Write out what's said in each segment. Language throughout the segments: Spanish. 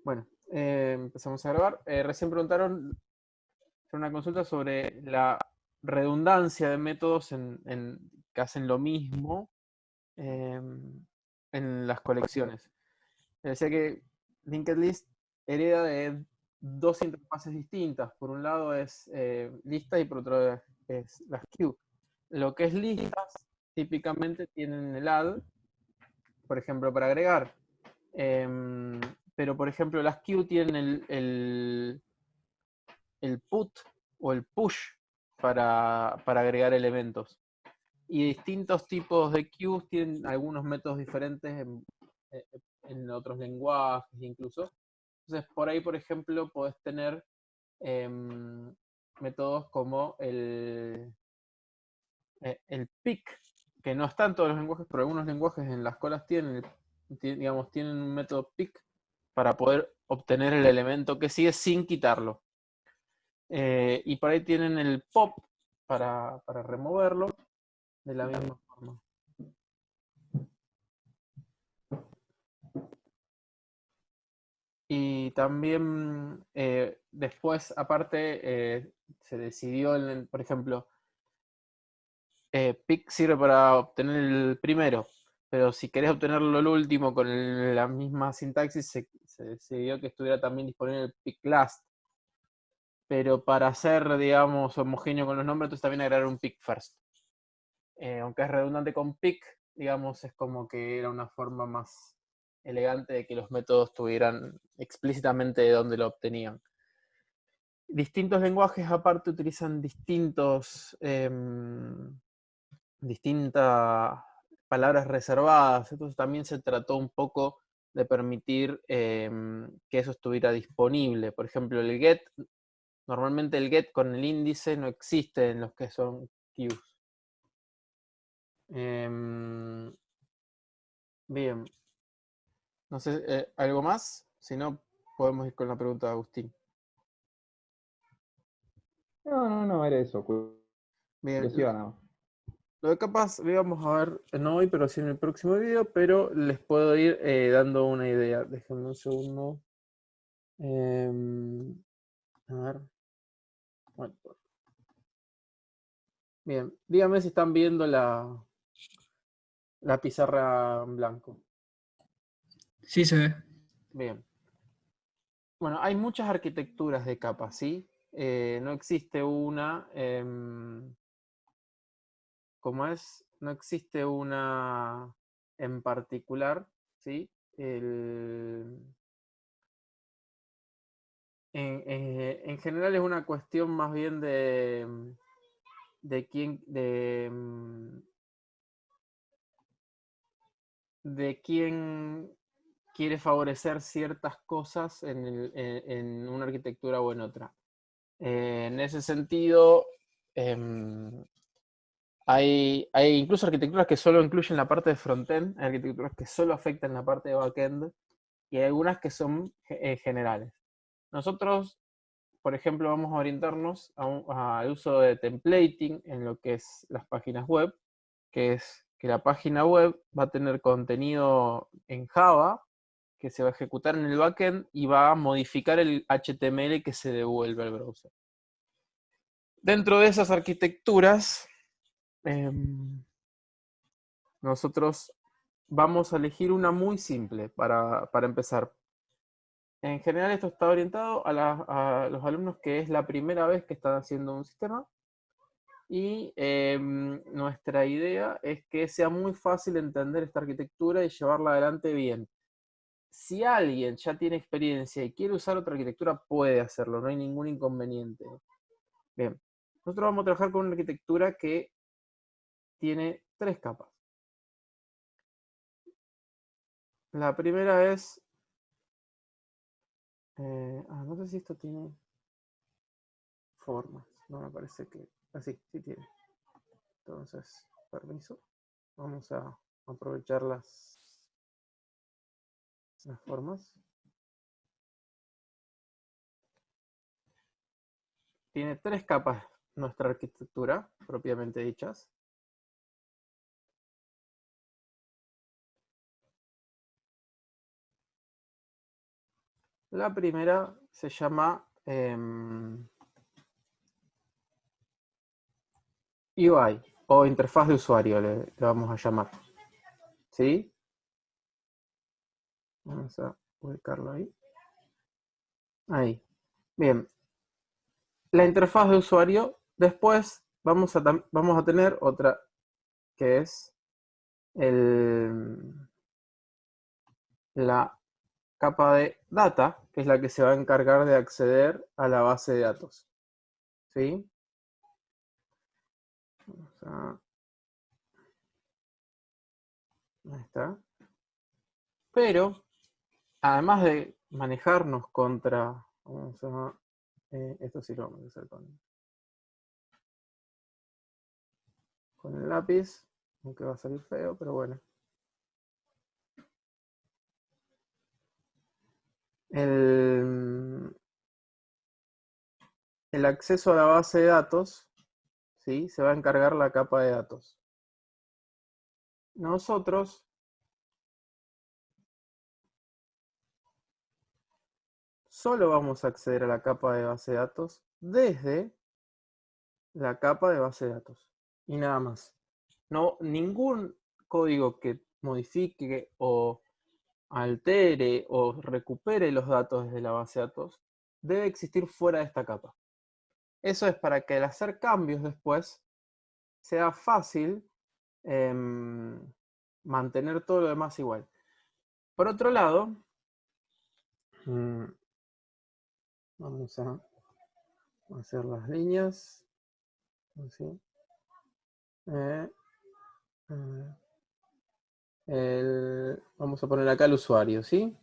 Bueno, empezamos a grabar. Recién preguntaron una consulta sobre la redundancia de métodos que hacen lo mismo en las colecciones. Decía que linked list hereda de dos interfaces distintas. Por un lado es listas y por otro es las queues. Lo que es listas típicamente tienen el add, por ejemplo, para agregar. Pero, por ejemplo, las queues tienen el put o el push para agregar elementos. Y distintos tipos de queues tienen algunos métodos diferentes en otros lenguajes incluso. Entonces, por ahí, por ejemplo, podés tener métodos como el pick, que no está en todos los lenguajes, pero algunos lenguajes en las colas tienen un método pick para poder obtener el elemento que sigue sin quitarlo. Y por ahí tienen el pop para removerlo de la misma forma. Y también después, aparte, se decidió, por ejemplo, pick sirve para obtener el primero, pero si querés obtenerlo el último con la misma sintaxis, se decidió que estuviera también disponible el pick last. Pero para ser, digamos, homogéneo con los nombres, entonces también agregar un pick first. Aunque es redundante con pick, digamos, es como que era una forma más elegante de que los métodos tuvieran explícitamente de dónde lo obtenían. Distintos lenguajes aparte utilizan distintas palabras reservadas, entonces también se trató un poco de permitir que eso estuviera disponible. Por ejemplo, el get, normalmente el get con el índice no existe en los que son queues. Bien, no sé, ¿algo más? Si no, podemos ir con la pregunta de Agustín. No, era eso. Bien, Curiosidad nada más. lo de capas lo íbamos a ver no hoy, pero sí en el próximo video, pero les puedo ir dando una idea. Déjenme un segundo. A ver. Bueno, bien, díganme si están viendo la pizarra en blanco. Sí, se ve. Bien. Bueno, hay muchas arquitecturas de capas, ¿sí? No existe una, ¿cómo es? No existe una en particular, ¿sí? En general es una cuestión más bien de quién, de quién quiere favorecer ciertas cosas en una arquitectura o en otra. En ese sentido, hay incluso arquitecturas que solo incluyen la parte de frontend, hay arquitecturas que solo afectan la parte de backend, y hay algunas que son generales. Nosotros, por ejemplo, vamos a orientarnos al uso de templating en lo que es las páginas web, que es que la página web va a tener contenido en Java que se va a ejecutar en el backend y va a modificar el HTML que se devuelve al browser. Dentro de esas arquitecturas, nosotros vamos a elegir una muy simple para empezar. En general esto está orientado a los alumnos que es la primera vez que están haciendo un sistema y nuestra idea es que sea muy fácil entender esta arquitectura y llevarla adelante bien. Si alguien ya tiene experiencia y quiere usar otra arquitectura, puede hacerlo, no hay ningún inconveniente. Bien, nosotros vamos a trabajar con una arquitectura que tiene tres capas. La primera es, no sé si esto tiene formas, no me parece que, así, sí tiene. Entonces, permiso, vamos a aprovechar las formas. Tiene tres capas nuestra arquitectura, propiamente dichas. La primera se llama UI o interfaz de usuario, le vamos a llamar. ¿Sí? Vamos a ubicarlo ahí. Ahí. Bien. La interfaz de usuario. Después vamos a tener otra que es la capa de data, que es la que se va a encargar de acceder a la base de datos. ¿Sí? Ahí está. Pero, además de manejarnos contra... esto sí lo vamos a hacer con el lápiz, aunque va a salir feo, pero bueno. El acceso a la base de datos, ¿sí? Se va a encargar la capa de datos. Nosotros solo vamos a acceder a la capa de base de datos desde la capa de base de datos. Y nada más. No, ningún código que modifique o altere o recupere los datos desde la base de datos debe existir fuera de esta capa. Eso es para que al hacer cambios después sea fácil mantener todo lo demás igual. Por otro lado, vamos a hacer las líneas. Así. Vamos a poner acá el usuario, ¿sí?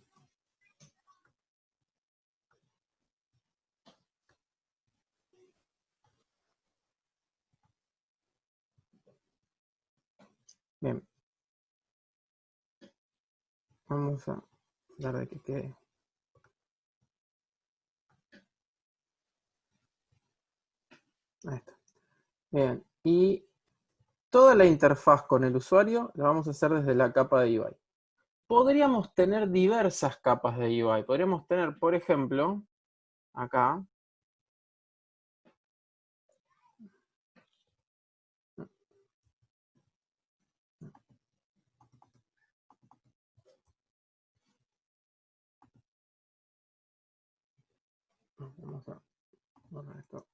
Bien. Vamos a dar de que quede. Ahí está. Bien. Y toda la interfaz con el usuario la vamos a hacer desde la capa de UI. Podríamos tener diversas capas de UI. Podríamos tener, por ejemplo, acá, vamos a borrar esto.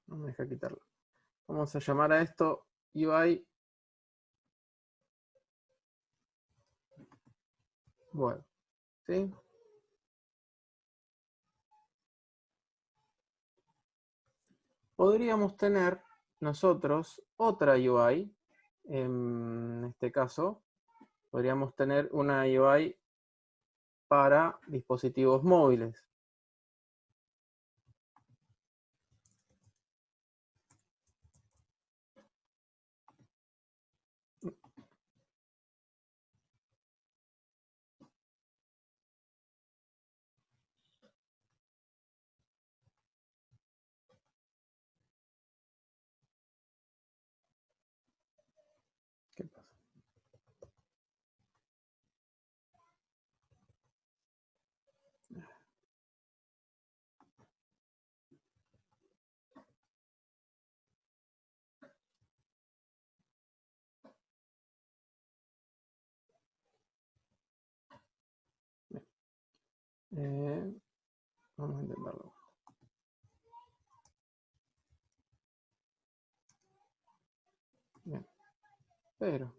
No me deja quitarlo. Vamos a llamar a esto UI web. ¿Sí? Podríamos tener nosotros otra UI. En este caso, podríamos tener una UI para dispositivos móviles. ¿Qué pasa? Vamos a intentarlo. Bien. Pero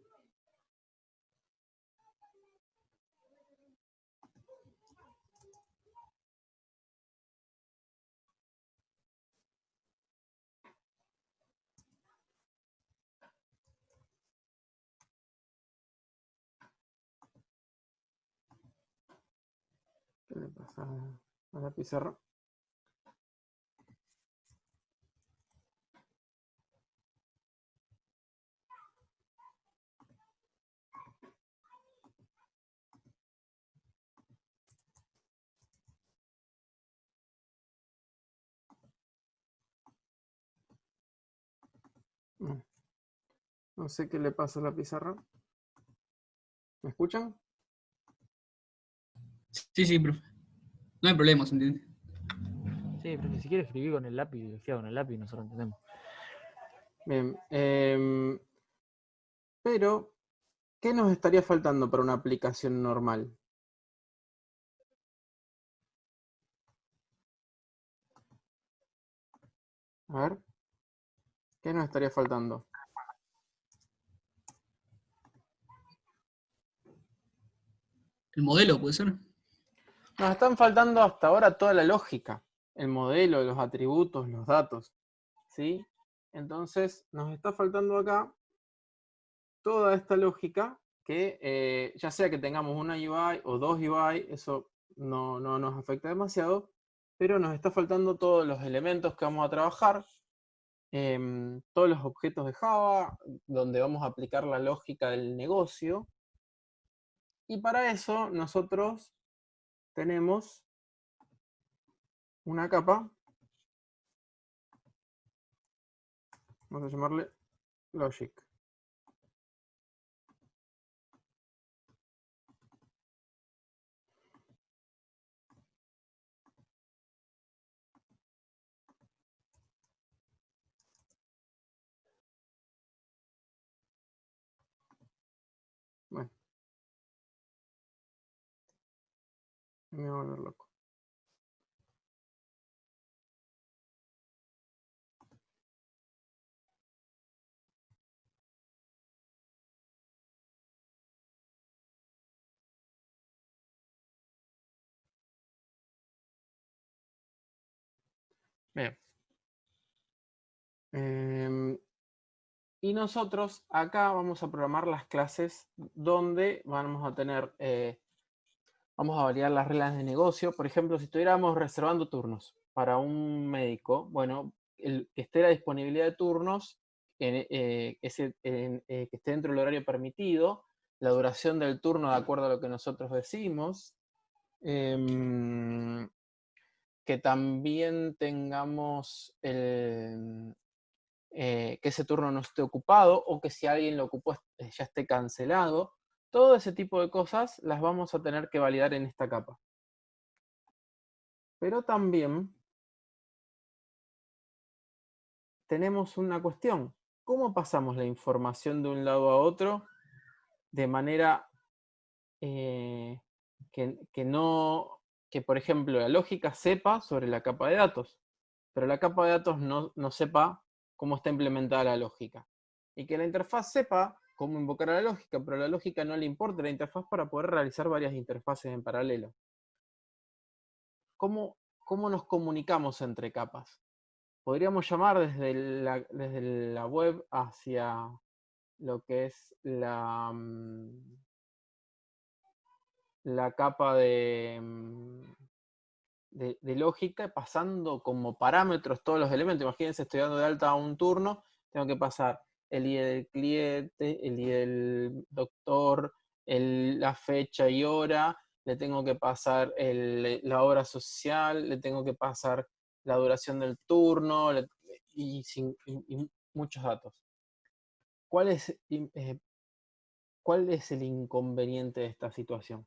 ¿qué le pasa a la pizarra? No sé qué le pasa a la pizarra. ¿Me escuchan? Sí, sí, profe. No hay problema, ¿se entiende? Sí, profe, si quiere escribir con el lápiz, escriba con el lápiz, nosotros entendemos. Bien. Pero, ¿qué nos estaría faltando para una aplicación normal? A ver. ¿Qué nos estaría faltando? El modelo puede ser. Nos están faltando hasta ahora toda la lógica, el modelo, los atributos, los datos, ¿sí? Entonces, nos está faltando acá toda esta lógica que ya sea que tengamos una UI o dos UI, eso no nos afecta demasiado, pero nos está faltando todos los elementos que vamos a trabajar, todos los objetos de Java, donde vamos a aplicar la lógica del negocio. Y para eso nosotros tenemos una capa, vamos a llamarle Logic. Bueno, me voy a volver loco. Bien. Y nosotros acá vamos a programar las clases donde vamos a tener, vamos a variar las reglas de negocio. Por ejemplo, si estuviéramos reservando turnos para un médico, bueno, que esté la disponibilidad de turnos, que esté dentro del horario permitido, la duración del turno de acuerdo a lo que nosotros decimos, que también tengamos que ese turno no esté ocupado o que si alguien lo ocupó ya esté cancelado. Todo ese tipo de cosas las vamos a tener que validar en esta capa. Pero también tenemos una cuestión. ¿Cómo pasamos la información de un lado a otro de manera que, por ejemplo, la lógica sepa sobre la capa de datos, pero la capa de datos no sepa cómo está implementada la lógica? Y que la interfaz sepa cómo invocar a la lógica, pero a la lógica no le importa la interfaz para poder realizar varias interfaces en paralelo. ¿Cómo nos comunicamos entre capas? Podríamos llamar desde la web hacia lo que es la capa de lógica, pasando como parámetros todos los elementos. Imagínense, estoy dando de alta a un turno, tengo que pasar el ID del cliente, el ID del doctor, la fecha y hora, le tengo que pasar la hora social, le tengo que pasar la duración del turno y muchos datos. ¿Cuál es el inconveniente de esta situación?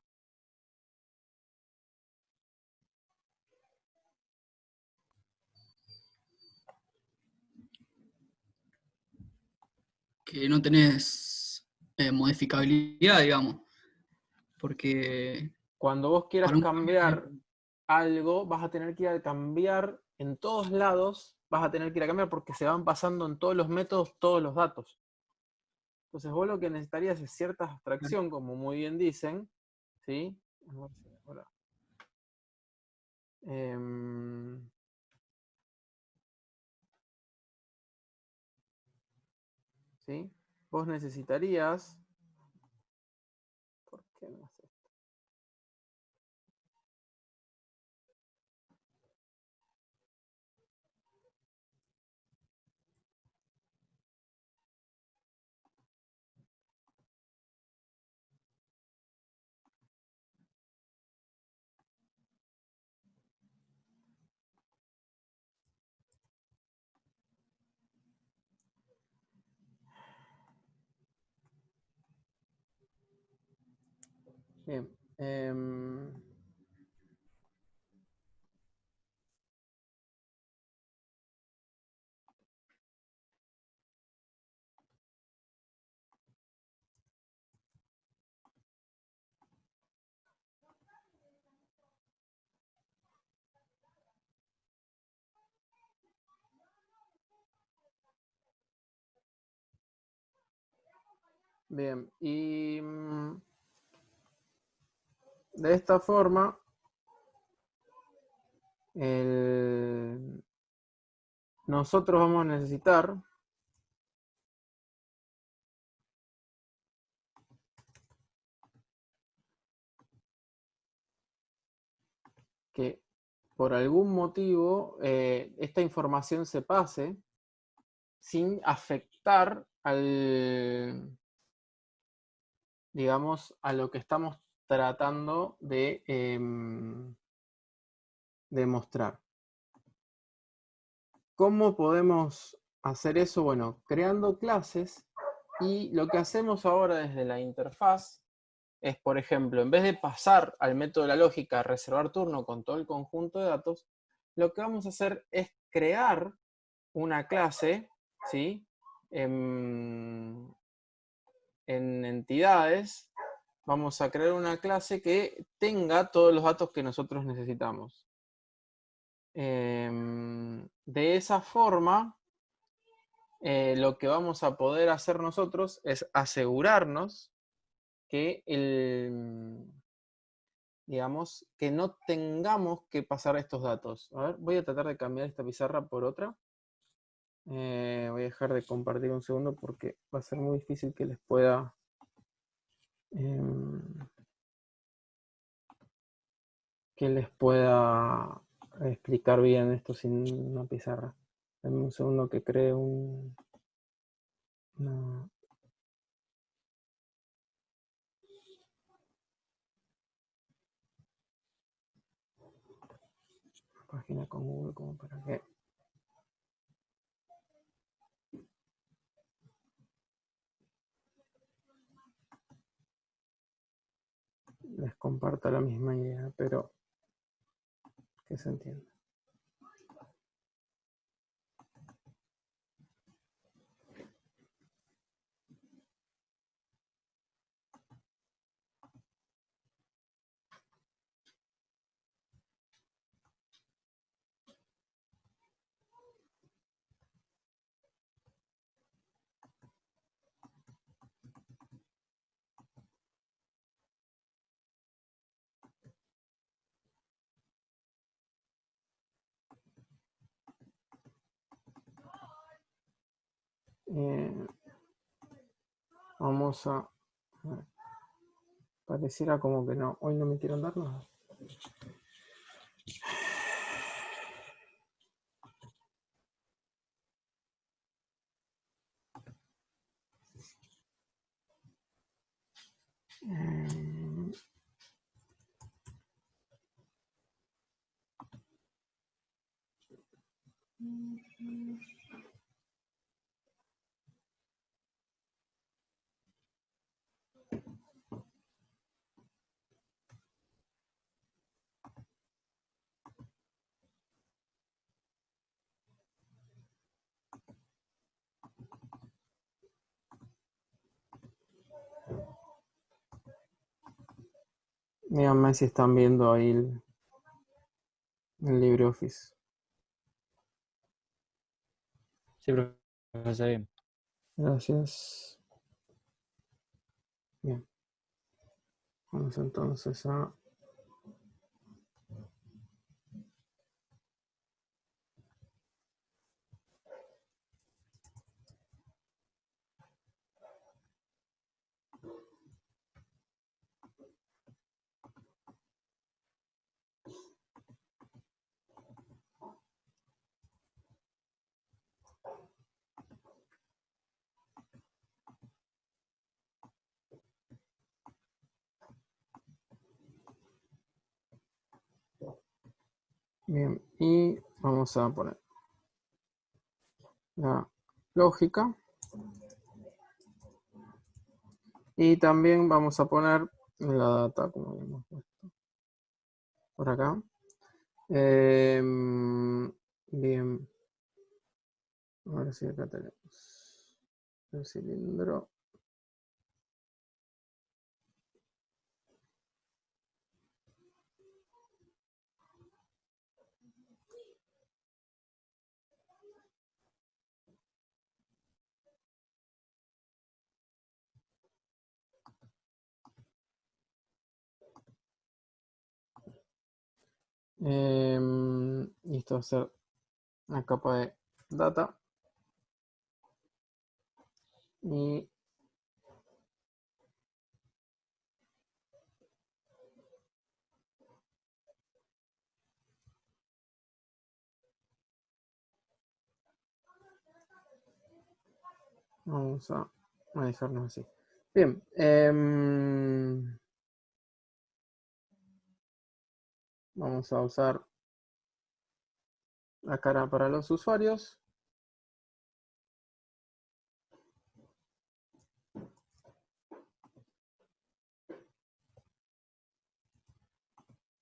Que no tenés modificabilidad, digamos. Porque Cuando vos quieras para un cambiar cambio, algo, vas a tener que ir a cambiar en todos lados, vas a tener que ir a cambiar porque se van pasando en todos los métodos todos los datos. Entonces vos lo que necesitarías es cierta abstracción, como muy bien dicen, ¿sí? A ver si ahora. ¿Sí? Vos necesitarías... ¿Por qué no hace esto? Bien. Bien, y de esta forma, nosotros vamos a necesitar que por algún motivo esta información se pase sin afectar digamos, a lo que estamos tratando de demostrar. ¿Cómo podemos hacer eso? Bueno, creando clases, y lo que hacemos ahora desde la interfaz es, por ejemplo, en vez de pasar al método de la lógica, reservar turno con todo el conjunto de datos, lo que vamos a hacer es crear una clase, ¿sí? En entidades, vamos a crear una clase que tenga todos los datos que nosotros necesitamos. De esa forma, lo que vamos a poder hacer nosotros es asegurarnos que digamos, que no tengamos que pasar estos datos. A ver, voy a tratar de cambiar esta pizarra por otra. Voy a dejar de compartir un segundo porque va a ser muy difícil que les pueda explicar bien esto sin una pizarra. Dame un segundo que cree una página con Google como para que les comparta la misma idea, pero que se entienda. Vamos a ver. Pareciera como que no, hoy no me quieren dar nada. Díganme si están viendo ahí el LibreOffice. Sí, profe, está bien. Gracias. Bien. Vamos entonces a... Bien, y vamos a poner la lógica. Y también vamos a poner la data, como habíamos puesto por acá. Bien. Ahora sí, acá tenemos el cilindro. Y esto va a ser una capa de data. Y vamos a dejarnos así. Bien. Vamos a usar la cara para los usuarios.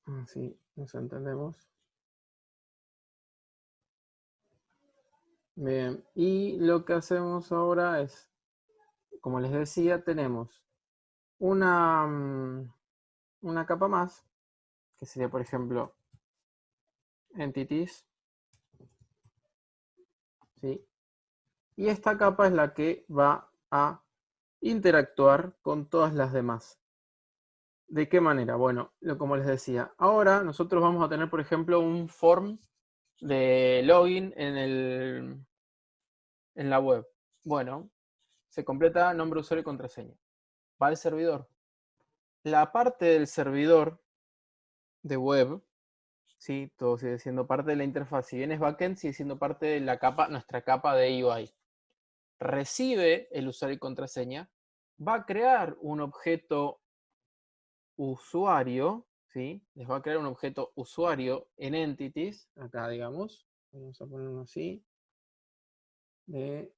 Así nos entendemos. Bien, y lo que hacemos ahora es, como les decía, tenemos una capa más, que sería, por ejemplo, entities. ¿Sí? Y esta capa es la que va a interactuar con todas las demás. ¿De qué manera? Bueno, como les decía, ahora nosotros vamos a tener, por ejemplo, un form de login en la web. Bueno, se completa nombre, usuario y contraseña. Va al servidor. La parte del servidor de web, ¿sí? Todo sigue siendo parte de la interfaz. Si bien es backend, sigue siendo parte de la capa, nuestra capa de UI. Recibe el usuario y contraseña, va a crear un objeto usuario, ¿sí? Les va a crear un objeto usuario en entities, acá digamos, vamos a ponerlo así. Quiero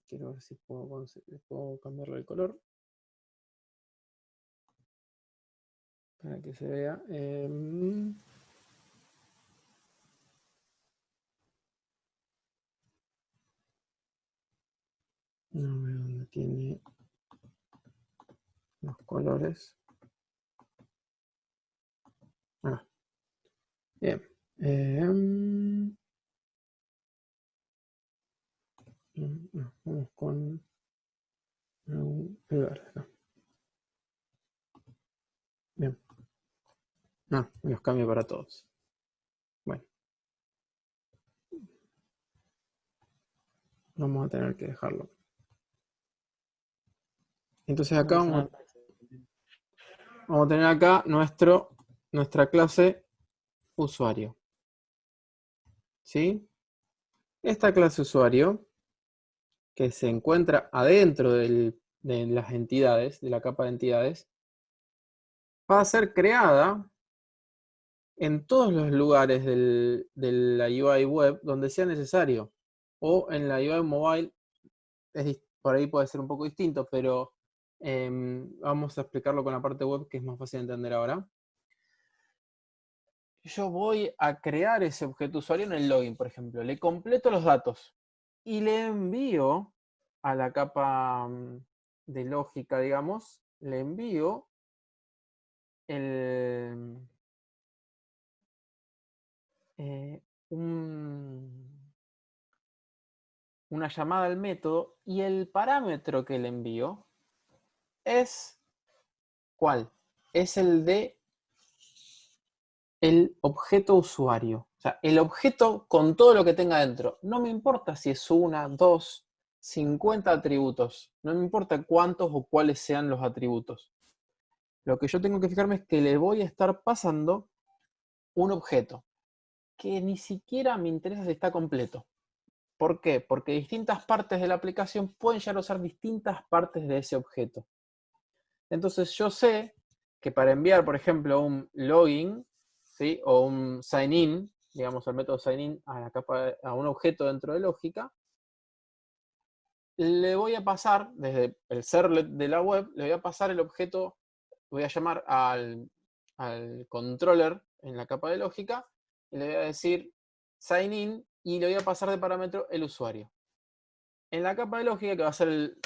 ver si puedo cambiarle el color para que se vea. No veo dónde tiene los colores. Bien. Vamos con el verde. No. Bien. No, los cambio para todos. Bueno. Vamos a tener que dejarlo. Entonces acá vamos a tener acá nuestra clase usuario. ¿Sí? Esta clase usuario, que se encuentra adentro de las entidades, de la capa de entidades, va a ser creada en todos los lugares de la UI web donde sea necesario. O en la UI mobile, por ahí puede ser un poco distinto, pero vamos a explicarlo con la parte web, que es más fácil de entender ahora. Yo voy a crear ese objeto usuario en el login, por ejemplo. Le completo los datos y le envío a la capa de lógica, digamos, le envío una llamada al método, y el parámetro que le envío es ¿cuál? Es el de el objeto usuario. O sea, el objeto con todo lo que tenga dentro. No me importa si es 1, 2, 50 atributos. No me importa cuántos o cuáles sean los atributos. Lo que yo tengo que fijarme es que le voy a estar pasando un objeto que ni siquiera me interesa si está completo. ¿Por qué? Porque distintas partes de la aplicación pueden llegar a usar distintas partes de ese objeto. Entonces yo sé que para enviar, por ejemplo, un login, ¿sí? O un sign in, digamos el método sign in a la capa a un objeto dentro de lógica, le voy a pasar desde el servlet de la web, le voy a pasar el objeto voy a llamar al controller en la capa de lógica y le voy a decir sign in y le voy a pasar de parámetro el usuario. En la capa de lógica, que va a ser el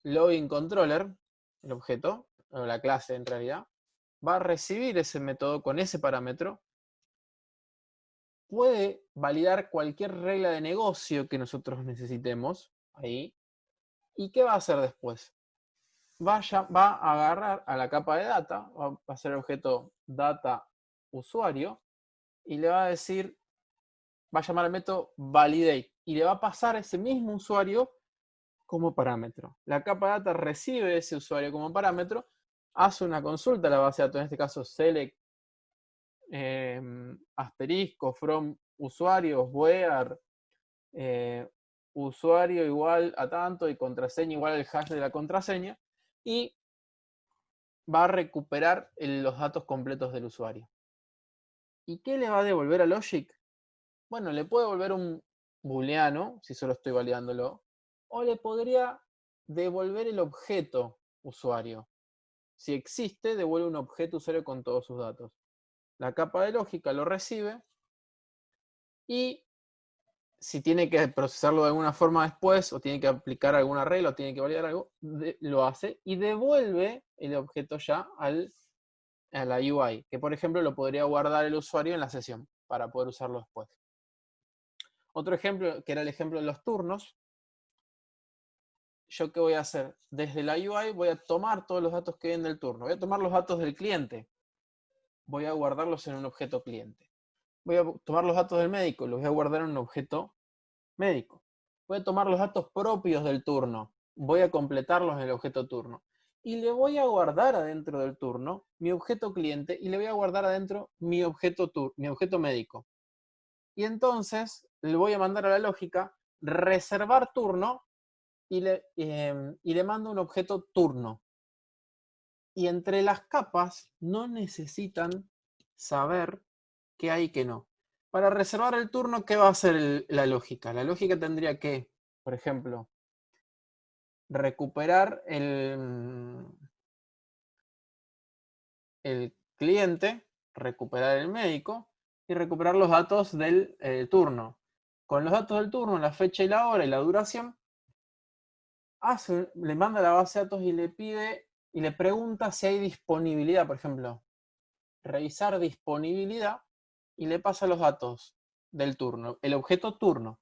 login controller, el objeto, o la clase en realidad, va a recibir ese método con ese parámetro. Puede validar cualquier regla de negocio que nosotros necesitemos ahí. ¿Y qué va a hacer después? Va a agarrar a la capa de data, va a ser el objeto data usuario, y le va a decir, va a llamar al método validate, y le va a pasar ese mismo usuario como parámetro. La capa de data recibe ese usuario como parámetro, hace una consulta a la base de datos, en este caso select asterisco from usuarios where usuario igual a tanto y contraseña igual al hash de la contraseña, y va a recuperar los datos completos del usuario. ¿Y qué le va a devolver a Logic? Bueno, le puede devolver un booleano, si solo estoy validándolo, o le podría devolver el objeto usuario. Si existe, devuelve un objeto usuario con todos sus datos. La capa de lógica lo recibe y si tiene que procesarlo de alguna forma después, o tiene que aplicar alguna regla, o tiene que validar algo, lo hace y devuelve el objeto ya a la UI, que por ejemplo lo podría guardar el usuario en la sesión para poder usarlo después. Otro ejemplo, que era el ejemplo de los turnos. ¿Yo qué voy a hacer? Desde la UI voy a tomar todos los datos que vienen del turno. Voy a tomar los datos del cliente. Voy a guardarlos en un objeto cliente. Voy a tomar los datos del médico. Los voy a guardar en un objeto médico. Voy a tomar los datos propios del turno. Voy a completarlos en el objeto turno. Y le voy a guardar adentro del turno mi objeto cliente y le voy a guardar adentro mi objeto médico. Y entonces le voy a mandar a la lógica reservar turno y le mando un objeto turno. Y entre las capas no necesitan saber qué hay y qué no. Para reservar el turno, ¿qué va a hacer la lógica? La lógica tendría que, por ejemplo, recuperar el cliente, recuperar el médico y recuperar los datos del turno. Con los datos del turno, la fecha y la hora y la duración, le manda a la base de datos y le pide y le pregunta si hay disponibilidad, por ejemplo, revisar disponibilidad y le pasa los datos del turno, el objeto turno.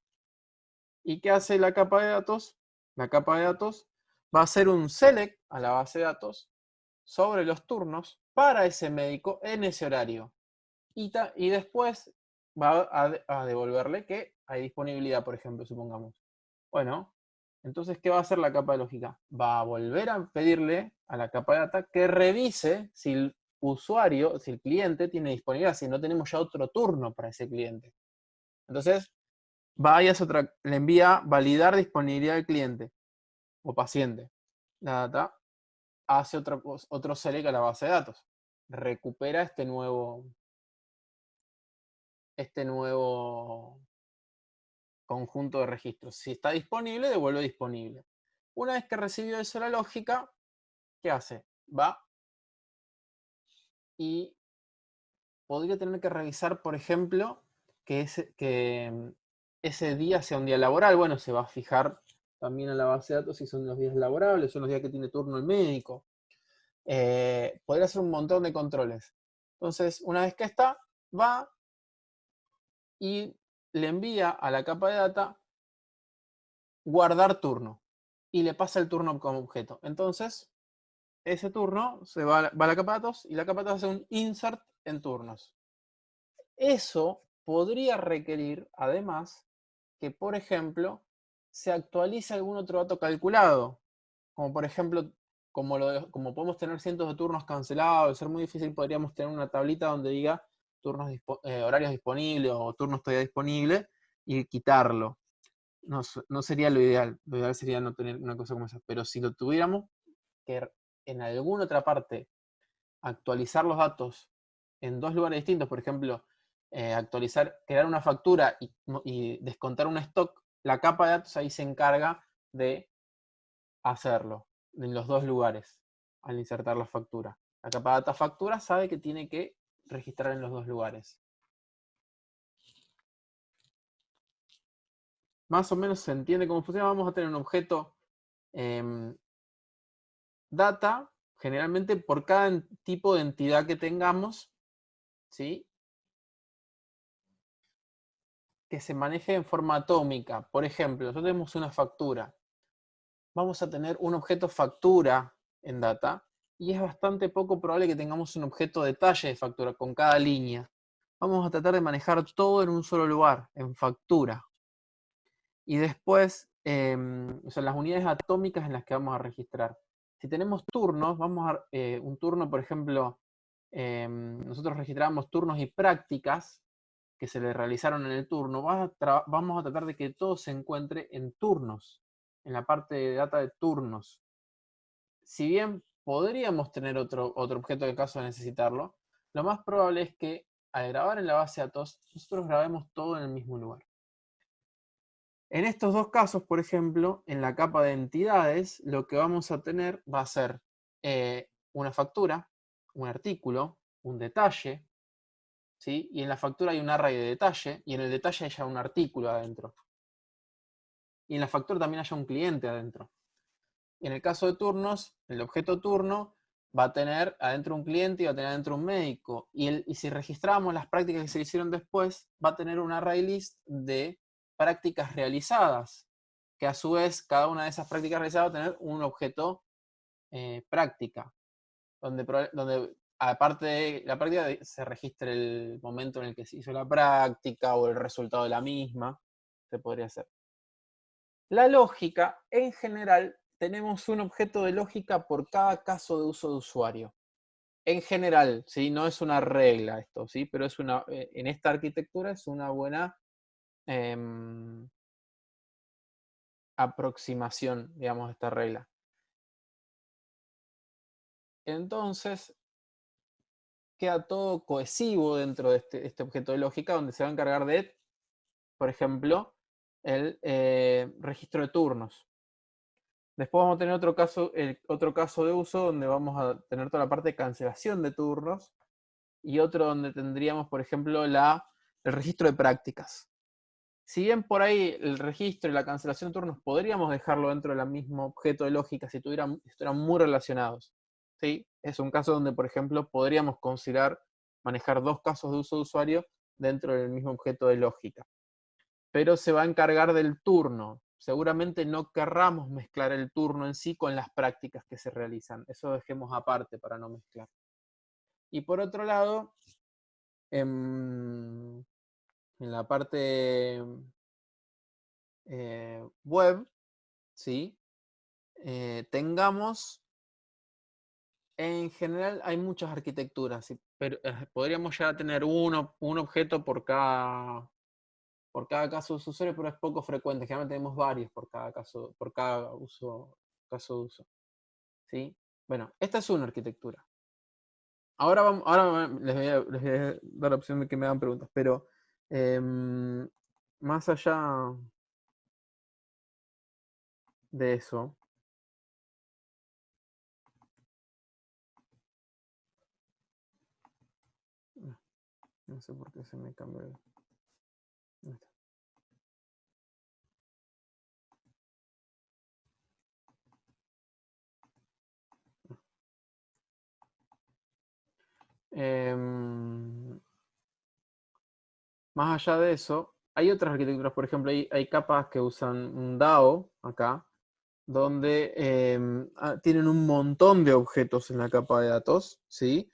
¿Y qué hace la capa de datos? La capa de datos va a hacer un select a la base de datos sobre los turnos para ese médico en ese horario. Y después va a devolverle que hay disponibilidad, por ejemplo, supongamos. Bueno, entonces, ¿qué va a hacer la capa de lógica? Va a volver a pedirle a la capa de data que revise si el usuario, si el cliente tiene disponibilidad, si no tenemos ya otro turno para ese cliente. Entonces, va y hace le envía validar disponibilidad del cliente o paciente. La data hace otro select a la base de datos. Recupera este nuevo conjunto de registros. Si está disponible, devuelve disponible. Una vez que recibió eso la lógica, ¿qué hace? Va y podría tener que revisar, por ejemplo, que ese día sea un día laboral. Bueno, se va a fijar también en la base de datos si son los días laborables, son los días que tiene turno el médico. Podría hacer un montón de controles. Entonces, una vez que está, va y le envía a la capa de data guardar turno y le pasa el turno como objeto. Entonces, ese turno se va a la capa de datos y la capa de datos hace un insert en turnos. Eso podría requerir, además, que, por ejemplo, se actualice algún otro dato calculado. Como por ejemplo, como podemos tener cientos de turnos cancelados, al ser muy difícil, podríamos tener una tablita donde diga horarios disponibles o turnos todavía disponibles y quitarlo. No sería lo ideal. Lo ideal sería no tener una cosa como esa. Pero si lo tuviéramos, que en alguna otra parte actualizar los datos en dos lugares distintos, por ejemplo, crear una factura y descontar un stock, la capa de datos ahí se encarga de hacerlo en los dos lugares al insertar la factura. La capa data factura sabe que tiene que registrar en los dos lugares. Más o menos se entiende cómo funciona. Vamos a tener un objeto data, generalmente por cada tipo de entidad que tengamos, ¿sí? Que se maneje en forma atómica. Por ejemplo, nosotros tenemos una factura. Vamos a tener un objeto factura en data y es bastante poco probable que tengamos un objeto detalle de factura con cada línea. Vamos a tratar de manejar todo en un solo lugar, en factura. Y después, o sea, las unidades atómicas en las que vamos a registrar. Si tenemos turnos, un turno, por ejemplo, nosotros registramos turnos y prácticas que se le realizaron en el turno. Vamos a tratar de que todo se encuentre en turnos, en la parte de data de turnos. Si bien podríamos tener otro objeto en caso de necesitarlo, lo más probable es que al grabar en la base de datos, nosotros grabemos todo en el mismo lugar. En estos dos casos, por ejemplo, en la capa de entidades, lo que vamos a tener va a ser una factura, un artículo, un detalle, ¿sí? Y en la factura hay un array de detalle, y en el detalle hay ya un artículo adentro. Y en la factura también haya un cliente adentro. Y en el caso de turnos, el objeto turno va a tener adentro un cliente y va a tener adentro un médico. Y si registramos las prácticas que se hicieron después, va a tener un array list de prácticas realizadas, que a su vez cada una de esas prácticas realizadas va a tener un objeto práctica, donde aparte de la práctica se registre el momento en el que se hizo la práctica o el resultado de la misma, se podría hacer. La lógica, en general, tenemos un objeto de lógica por cada caso de uso de usuario. En general, ¿sí? No es una regla esto, ¿sí? Pero es en esta arquitectura es una buena aproximación, digamos, de esta regla. Entonces, queda todo cohesivo dentro de este objeto de lógica, donde se va a encargar de, por ejemplo, el registro de turnos. Después vamos a tener otro caso de uso donde vamos a tener toda la parte de cancelación de turnos y otro donde tendríamos, por ejemplo, el registro de prácticas. Si bien por ahí el registro y la cancelación de turnos podríamos dejarlo dentro del mismo objeto de lógica si estuvieran muy relacionados, ¿sí? Es un caso donde, por ejemplo, podríamos considerar manejar dos casos de uso de usuario dentro del mismo objeto de lógica. Pero se va a encargar del turno. Seguramente no querramos mezclar el turno en sí con las prácticas que se realizan. Eso dejemos aparte para no mezclar. Y por otro lado, en la parte web, ¿sí? Tengamos, en general hay muchas arquitecturas, pero podríamos ya tener un objeto por cada caso de usuario, pero es poco frecuente. Generalmente tenemos varios por cada caso de uso. ¿Sí? Bueno, esta es una arquitectura. Ahora les voy a dar la opción de que me hagan preguntas, pero más allá de eso, no sé por qué se me cambió el... Más allá de eso, hay otras arquitecturas, por ejemplo, hay capas que usan un DAO acá, donde tienen un montón de objetos en la capa de datos, ¿sí?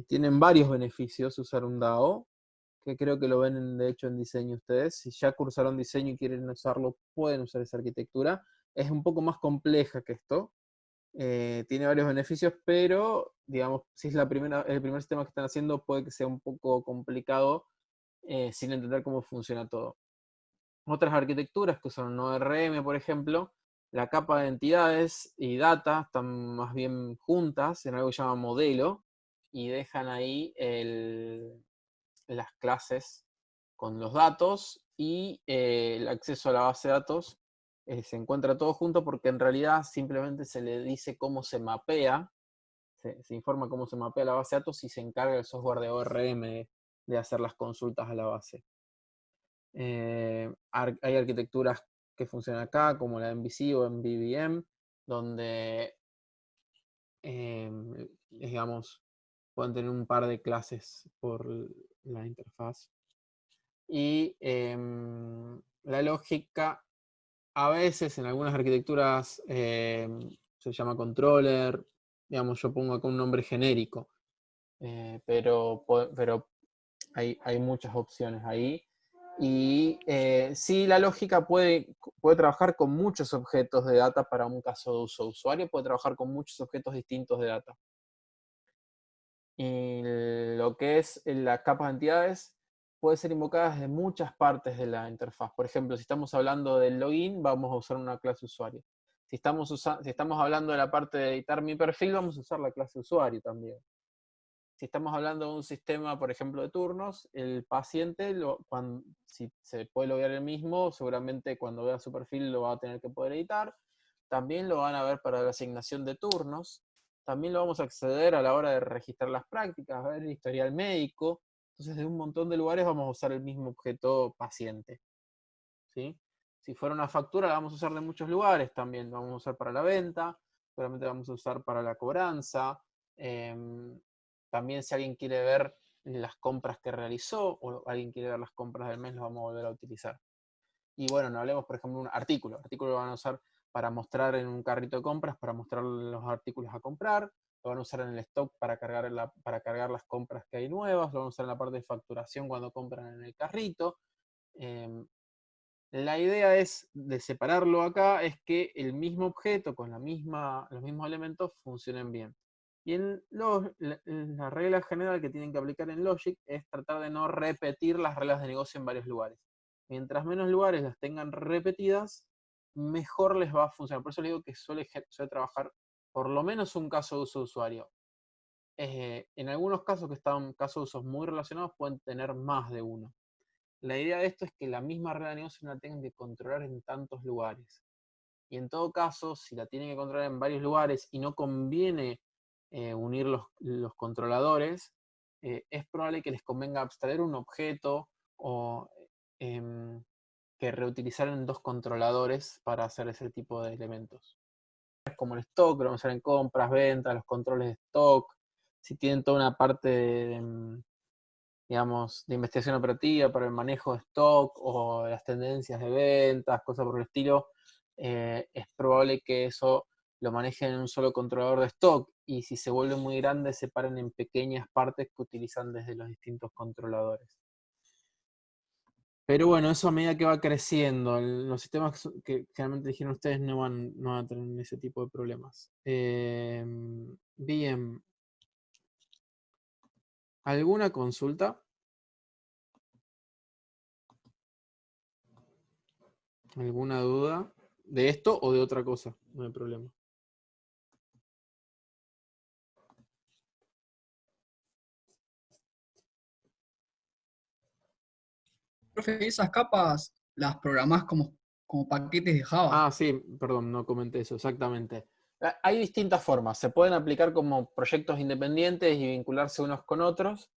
Tienen varios beneficios usar un DAO, que creo que lo ven de hecho en diseño ustedes. Si ya cursaron diseño y quieren usarlo, pueden usar esa arquitectura. Es un poco más compleja que esto. Tiene varios beneficios, pero digamos, si es el primer sistema que están haciendo, puede que sea un poco complicado sin entender cómo funciona todo. Otras arquitecturas que son ORM, por ejemplo, la capa de entidades y data están más bien juntas en algo que se llama modelo y dejan ahí las clases con los datos y el acceso a la base de datos. Se encuentra todo junto porque en realidad simplemente se le dice cómo se mapea, se informa cómo se mapea la base de datos y se encarga el software de ORM de hacer las consultas a la base. Hay arquitecturas que funcionan acá, como la MVC o MVVM, donde, digamos, pueden tener un par de clases por la interfaz. Y la lógica, a veces en algunas arquitecturas se llama controller, digamos, yo pongo acá un nombre genérico, pero hay muchas opciones ahí. Y sí, la lógica puede trabajar con muchos objetos de data para un caso de uso. Usuario puede trabajar con muchos objetos distintos de data. Y lo que es las capas de entidades puede ser invocada desde muchas partes de la interfaz. Por ejemplo, si estamos hablando del login, vamos a usar una clase usuario. Si estamos hablando de la parte de editar mi perfil, vamos a usar la clase usuario también. Si estamos hablando de un sistema, por ejemplo, de turnos, el paciente, si se puede loguear el mismo, seguramente cuando vea su perfil lo va a tener que poder editar. También lo van a ver para la asignación de turnos. También lo vamos a acceder a la hora de registrar las prácticas, ver el historial médico. Entonces, de un montón de lugares vamos a usar el mismo objeto paciente. ¿Sí? Si fuera una factura, la vamos a usar de muchos lugares también. La vamos a usar para la venta, seguramente la vamos a usar para la cobranza. También si alguien quiere ver las compras que realizó o alguien quiere ver las compras del mes, lo vamos a volver a utilizar. Y bueno, no hablemos, por ejemplo, de un artículo. Artículo lo van a usar para mostrar en un carrito de compras, para mostrar los artículos a comprar. Lo van a usar en el stock para cargar las compras que hay nuevas. Lo van a usar en la parte de facturación cuando compran en el carrito. La idea de separarlo acá es que el mismo objeto con los mismos elementos funcionen bien. Y la regla general que tienen que aplicar en Logic es tratar de no repetir las reglas de negocio en varios lugares. Mientras menos lugares las tengan repetidas, mejor les va a funcionar. Por eso le digo que suele trabajar por lo menos un caso de uso de usuario. En algunos casos que están casos de usos muy relacionados pueden tener más de uno. La idea de esto es que la misma regla de negocio no la tengan que controlar en tantos lugares. Y en todo caso, si la tienen que controlar en varios lugares y no conviene unir los controladores, es probable que les convenga abstraer un objeto o que reutilizar en dos controladores para hacer ese tipo de elementos. Como el stock, lo vamos a hacer en compras, ventas, los controles de stock. Si tienen toda una parte digamos, de investigación operativa para el manejo de stock o las tendencias de ventas, cosas por el estilo, es probable que eso lo manejen en un solo controlador de stock y si se vuelve muy grande se separen en pequeñas partes que utilizan desde los distintos controladores. Pero bueno, eso a medida que va creciendo, los sistemas que generalmente dijeron ustedes no van a tener ese tipo de problemas. Bien. ¿Alguna consulta? ¿Alguna duda de esto o de otra cosa? No hay problema. Profe, esas capas las programás como paquetes de Java. Ah, sí, perdón, no comenté eso, exactamente. Hay distintas formas. Se pueden aplicar como proyectos independientes y vincularse unos con otros,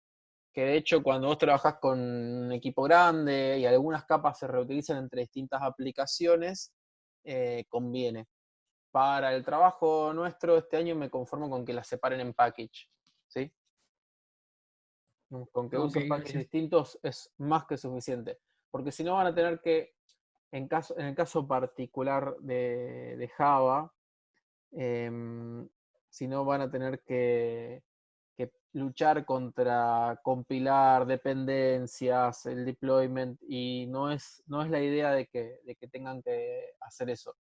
que de hecho cuando vos trabajás con un equipo grande y algunas capas se reutilizan entre distintas aplicaciones, conviene. Para el trabajo nuestro este año me conformo con que las separen en package, ¿sí? Con que Ok, usen packages gracias. distintos es más que suficiente. Porque si no van a tener que, en el caso particular de Java, si no van a tener que luchar contra compilar dependencias, el deployment, y no es la idea de que tengan que hacer eso.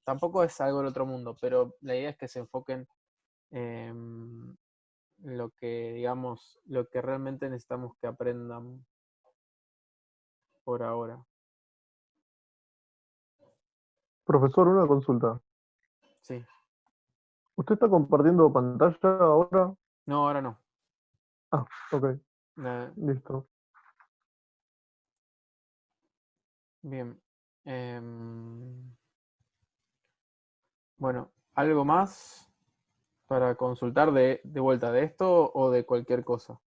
Tampoco es algo del otro mundo, pero la idea es que se enfoquen en lo que, digamos, lo que realmente necesitamos que aprendan por ahora. Profesor, una consulta. Sí. ¿Usted está compartiendo pantalla ahora? No, ahora no. Ah, ok, Eh, listo. Bien. Bueno, ¿algo más? Para consultar de vuelta de esto o de cualquier cosa.